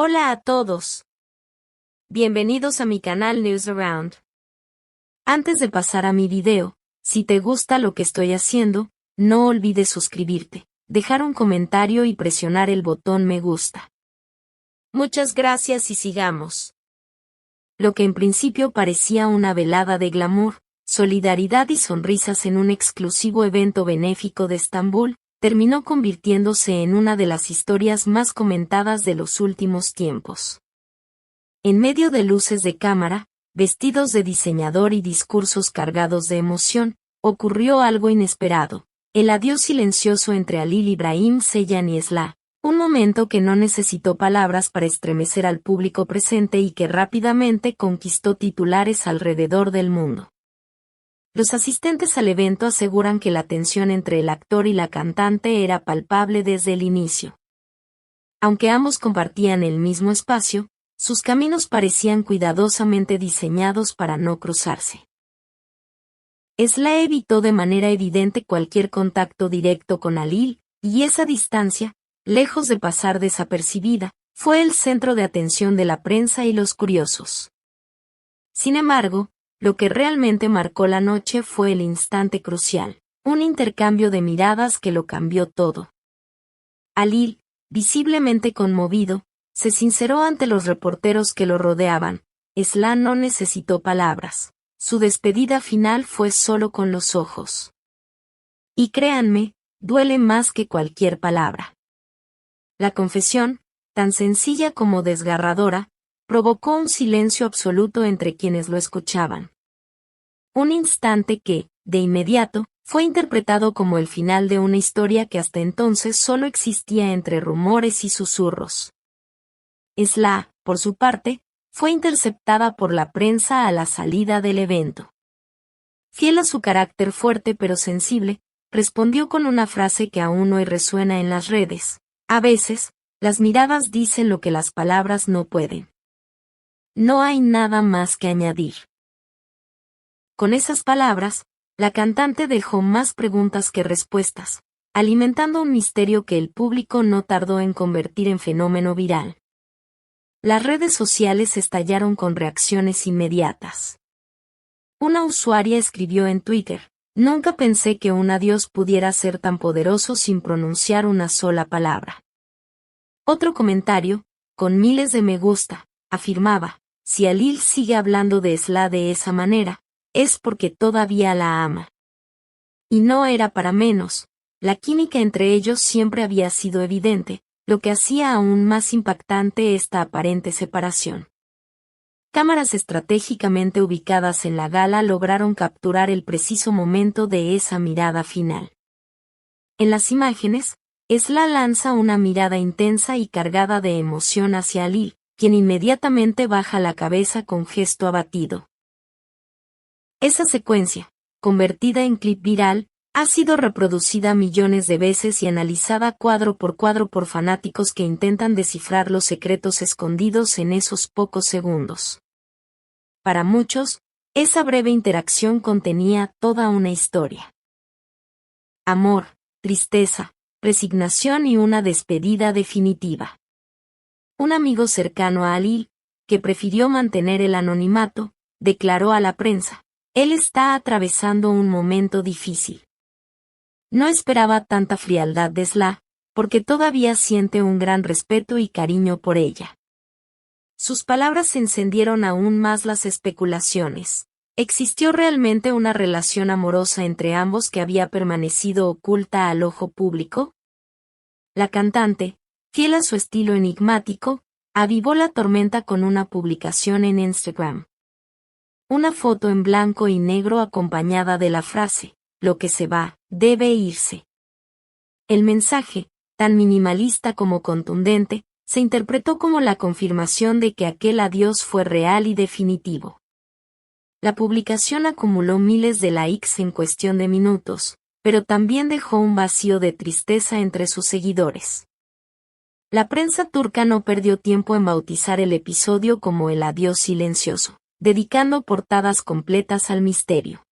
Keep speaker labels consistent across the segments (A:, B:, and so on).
A: Hola a todos. Bienvenidos a mi canal News Around. Antes de pasar a mi video, si te gusta lo que estoy haciendo, no olvides suscribirte, dejar un comentario y presionar el botón me gusta. Muchas gracias y sigamos. Lo que en principio parecía una velada de glamour, solidaridad y sonrisas en un exclusivo evento benéfico de Estambul, terminó convirtiéndose en una de las historias más comentadas de los últimos tiempos. En medio de luces de cámara, vestidos de diseñador y discursos cargados de emoción, ocurrió algo inesperado: el adiós silencioso entre Halil Ibrahim Ceylan y Esla, un momento que no necesitó palabras para estremecer al público presente y que rápidamente conquistó titulares alrededor del mundo. Los asistentes al evento aseguran que la tensión entre el actor y la cantante era palpable desde el inicio. Aunque ambos compartían el mismo espacio, sus caminos parecían cuidadosamente diseñados para no cruzarse. Esla evitó de manera evidente cualquier contacto directo con Halil, y esa distancia, lejos de pasar desapercibida, fue el centro de atención de la prensa y los curiosos. Sin embargo, lo que realmente marcó la noche fue el instante crucial, un intercambio de miradas que lo cambió todo. Halil, visiblemente conmovido, se sinceró ante los reporteros que lo rodeaban. Esla no necesitó palabras. Su despedida final fue solo con los ojos. Y créanme, duele más que cualquier palabra. La confesión, tan sencilla como desgarradora, provocó un silencio absoluto entre quienes lo escuchaban. Un instante que, de inmediato, fue interpretado como el final de una historia que hasta entonces solo existía entre rumores y susurros. Esla, por su parte, fue interceptada por la prensa a la salida del evento. Fiel a su carácter fuerte pero sensible, respondió con una frase que aún hoy resuena en las redes: a veces, las miradas dicen lo que las palabras no pueden. No hay nada más que añadir. Con esas palabras, la cantante dejó más preguntas que respuestas, alimentando un misterio que el público no tardó en convertir en fenómeno viral. Las redes sociales estallaron con reacciones inmediatas. Una usuaria escribió en Twitter: nunca pensé que un adiós pudiera ser tan poderoso sin pronunciar una sola palabra. Otro comentario, con miles de me gusta, afirmaba: si Halil sigue hablando de Esla de esa manera, es porque todavía la ama. Y no era para menos, la química entre ellos siempre había sido evidente, lo que hacía aún más impactante esta aparente separación. Cámaras estratégicamente ubicadas en la gala lograron capturar el preciso momento de esa mirada final. En las imágenes, Esla lanza una mirada intensa y cargada de emoción hacia Halil, quien inmediatamente baja la cabeza con gesto abatido. Esa secuencia, convertida en clip viral, ha sido reproducida millones de veces y analizada cuadro por fanáticos que intentan descifrar los secretos escondidos en esos pocos segundos. Para muchos, esa breve interacción contenía toda una historia. Amor, tristeza, resignación y una despedida definitiva. Un amigo cercano a Halil, que prefirió mantener el anonimato, declaró a la prensa: él está atravesando un momento difícil. No esperaba tanta frialdad de Esla, porque todavía siente un gran respeto y cariño por ella. Sus palabras encendieron aún más las especulaciones. ¿Existió realmente una relación amorosa entre ambos que había permanecido oculta al ojo público? La cantante, fiel a su estilo enigmático, avivó la tormenta con una publicación en Instagram. Una foto en blanco y negro acompañada de la frase: lo que se va, debe irse. El mensaje, tan minimalista como contundente, se interpretó como la confirmación de que aquel adiós fue real y definitivo. La publicación acumuló miles de likes en cuestión de minutos, pero también dejó un vacío de tristeza entre sus seguidores. La prensa turca no perdió tiempo en bautizar el episodio como el adiós silencioso, dedicando portadas completas al misterio.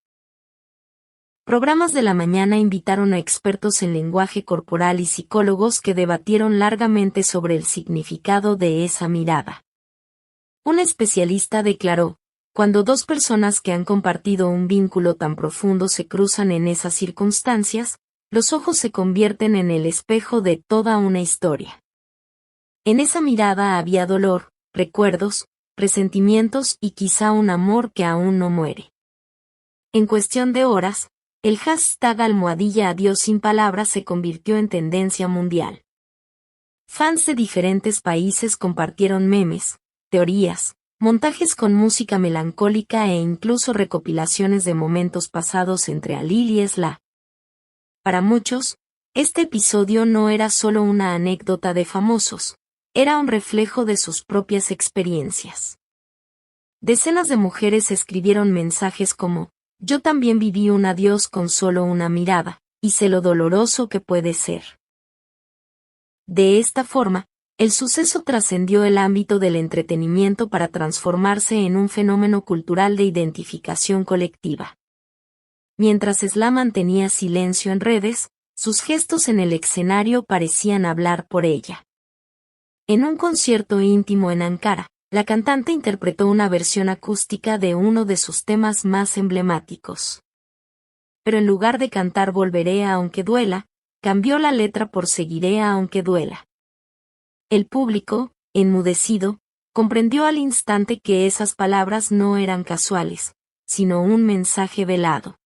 A: Programas de la mañana invitaron a expertos en lenguaje corporal y psicólogos que debatieron largamente sobre el significado de esa mirada. Un especialista declaró: cuando dos personas que han compartido un vínculo tan profundo se cruzan en esas circunstancias, los ojos se convierten en el espejo de toda una historia. En esa mirada había dolor, recuerdos, presentimientos y quizá un amor que aún no muere. En cuestión de horas, el hashtag #adiós sin palabras se convirtió en tendencia mundial. Fans de diferentes países compartieron memes, teorías, montajes con música melancólica e incluso recopilaciones de momentos pasados entre Alil y Esla. Para muchos, este episodio no era solo una anécdota de famosos, era un reflejo de sus propias experiencias. Decenas de mujeres escribieron mensajes como: yo también viví un adiós con solo una mirada, y sé lo doloroso que puede ser. De esta forma, el suceso trascendió el ámbito del entretenimiento para transformarse en un fenómeno cultural de identificación colectiva. Mientras Esla mantenía silencio en redes, sus gestos en el escenario parecían hablar por ella. En un concierto íntimo en Ankara, la cantante interpretó una versión acústica de uno de sus temas más emblemáticos. Pero en lugar de cantar "Volveré aunque duela", cambió la letra por "Seguiré aunque duela". El público, enmudecido, comprendió al instante que esas palabras no eran casuales, sino un mensaje velado.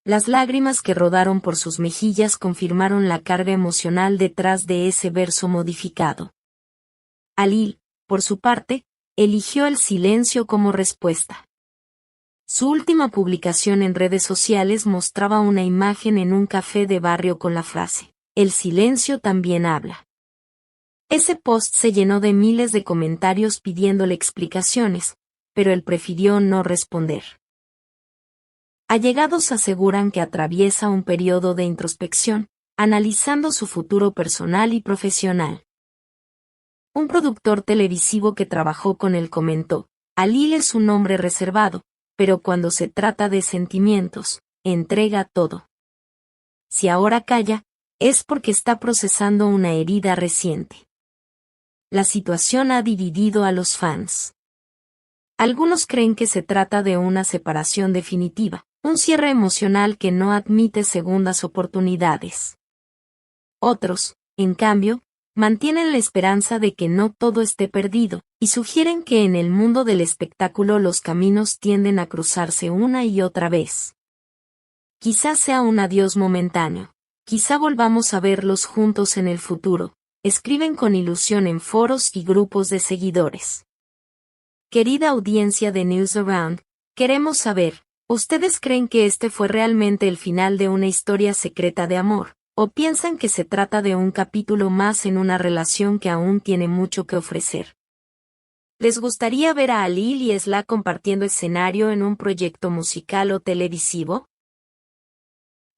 A: Las lágrimas que rodaron por sus mejillas confirmaron la carga emocional detrás de ese verso modificado. Alil, por su parte, eligió el silencio como respuesta. Su última publicación en redes sociales mostraba una imagen en un café de barrio con la frase: "El silencio también habla". Ese post se llenó de miles de comentarios pidiéndole explicaciones, pero él prefirió no responder. Allegados aseguran que atraviesa un periodo de introspección, analizando su futuro personal y profesional. Un productor televisivo que trabajó con él comentó: Alil es un hombre reservado, pero cuando se trata de sentimientos, entrega todo. Si ahora calla, es porque está procesando una herida reciente. La situación ha dividido a los fans. Algunos creen que se trata de una separación definitiva, un cierre emocional que no admite segundas oportunidades. Otros, en cambio, mantienen la esperanza de que no todo esté perdido, y sugieren que en el mundo del espectáculo los caminos tienden a cruzarse una y otra vez. Quizás sea un adiós momentáneo, quizá volvamos a verlos juntos en el futuro, escriben con ilusión en foros y grupos de seguidores. Querida audiencia de News Around, queremos saber, ¿ustedes creen que este fue realmente el final de una historia secreta de amor? ¿O piensan que se trata de un capítulo más en una relación que aún tiene mucho que ofrecer? ¿Les gustaría ver a Alil y Esla compartiendo escenario en un proyecto musical o televisivo?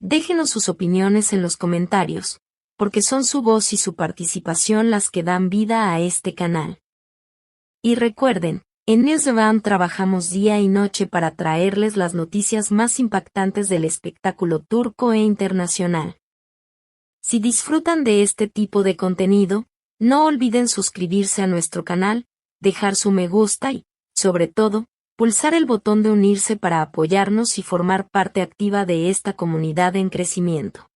A: Déjenos sus opiniones en los comentarios, porque son su voz y su participación las que dan vida a este canal. Y recuerden, en Newsround trabajamos día y noche para traerles las noticias más impactantes del espectáculo turco e internacional. Si disfrutan de este tipo de contenido, no olviden suscribirse a nuestro canal, dejar su me gusta y, sobre todo, pulsar el botón de unirse para apoyarnos y formar parte activa de esta comunidad en crecimiento.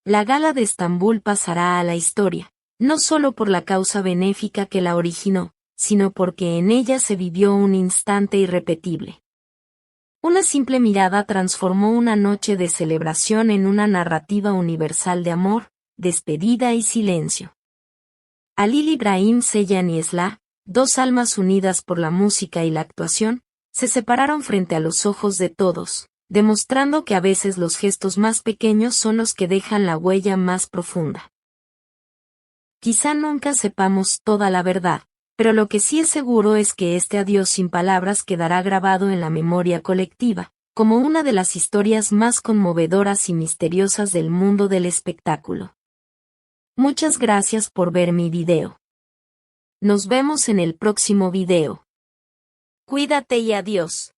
A: La Gala de Estambul pasará a la historia, no solo por la causa benéfica que la originó, sino porque en ella se vivió un instante irrepetible. Una simple mirada transformó una noche de celebración en una narrativa universal de amor, despedida y silencio. Alil Ibrahim Ceylan y Esla, dos almas unidas por la música y la actuación, se separaron frente a los ojos de todos, demostrando que a veces los gestos más pequeños son los que dejan la huella más profunda. Quizá nunca sepamos toda la verdad, pero lo que sí es seguro es que este adiós sin palabras quedará grabado en la memoria colectiva, como una de las historias más conmovedoras y misteriosas del mundo del espectáculo. Muchas gracias por ver mi video. Nos vemos en el próximo video. Cuídate y adiós.